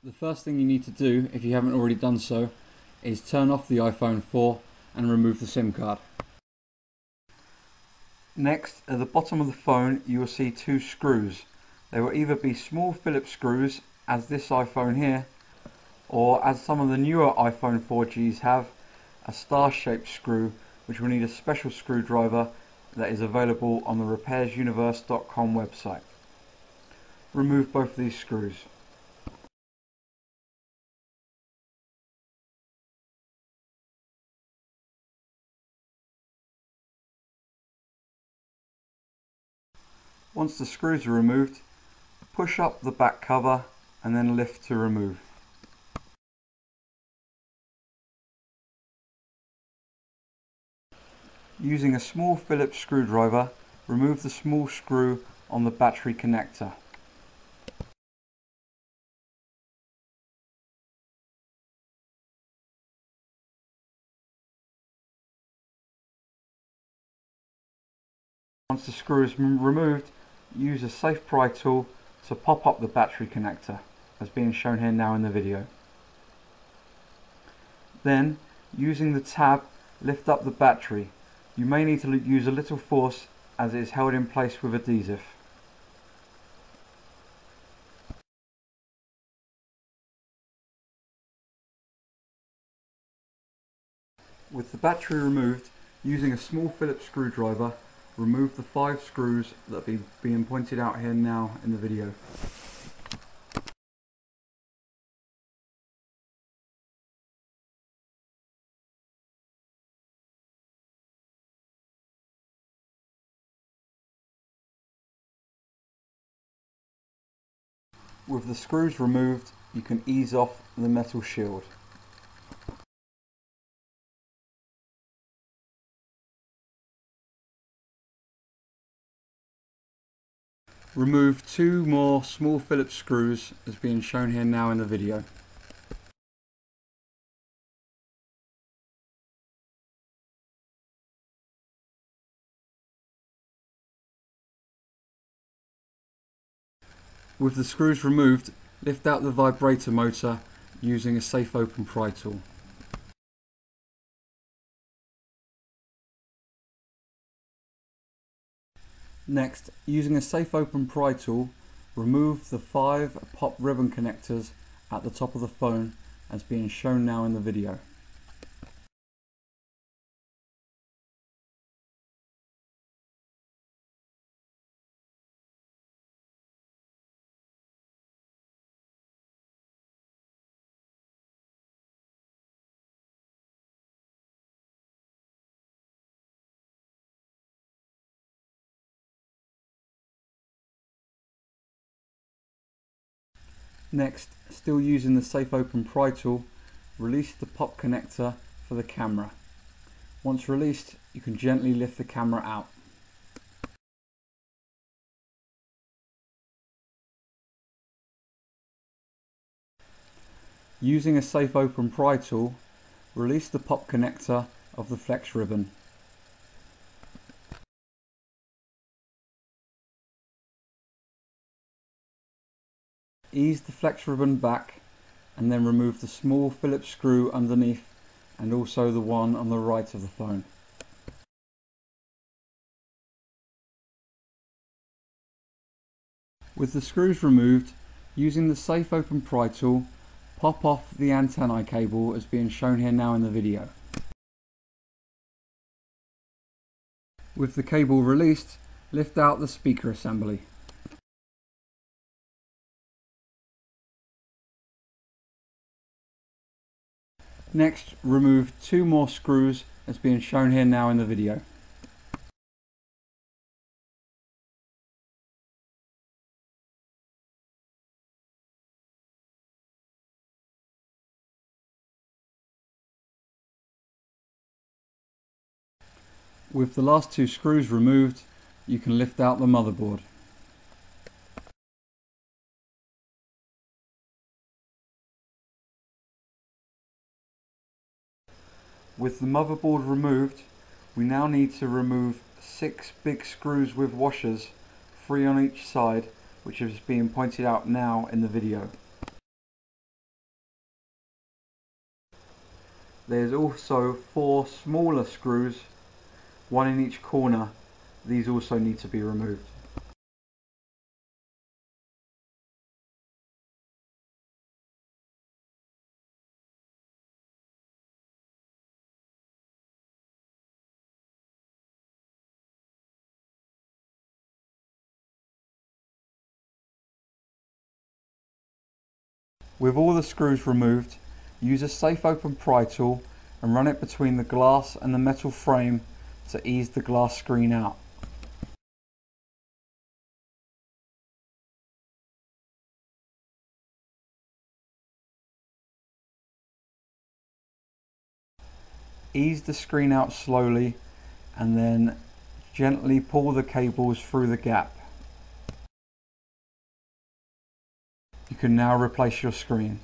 The first thing you need to do, if you haven't already done so, is turn off the iPhone 4 and remove the SIM card. Next, at the bottom of the phone you will see two screws. They will either be small Phillips screws, as this iPhone here, or as some of the newer iPhone 4Gs have, a star-shaped screw, which will need a special screwdriver that is available on the repairsuniverse.com website. Remove both of these screws. Once the screws are removed, push up the back cover and then lift to remove. Using a small Phillips screwdriver, remove the small screw on the battery connector. Once the screw is removed, use a safe pry tool to pop up the battery connector, as being shown here now in the video. Then, using the tab, lift up the battery. You may need to use a little force as it is held in place with adhesive. With the battery removed, using a small Phillips screwdriver, remove the 5 screws that are being pointed out here now in the video. With the screws removed, you can ease off the metal shield. Remove 2 more small Phillips screws as being shown here now in the video. With the screws removed, lift out the vibrator motor using a safe open pry tool. Next, using a safe open pry tool, remove the 5 pop ribbon connectors at the top of the phone as being shown now in the video. Next, still using the safe open pry tool, release the pop connector for the camera. Once released, you can gently lift the camera out. Using a safe open pry tool, release the pop connector of the flex ribbon. Ease the flex ribbon back and then remove the small Phillips screw underneath and also the one on the right of the phone. With the screws removed, using the safe open pry tool, pop off the antennae cable as being shown here now in the video. With the cable released, lift out the speaker assembly. Next, remove 2 more screws as being shown here now in the video. With the last 2 screws removed, you can lift out the motherboard. With the motherboard removed, we now need to remove 6 big screws with washers, 3 on each side, which is being pointed out now in the video. There's also 4 smaller screws, one in each corner. These also need to be removed. With all the screws removed, use a safe open pry tool and run it between the glass and the metal frame to ease the glass screen out. Ease the screen out slowly and then gently pull the cables through the gap. You can now replace your screen.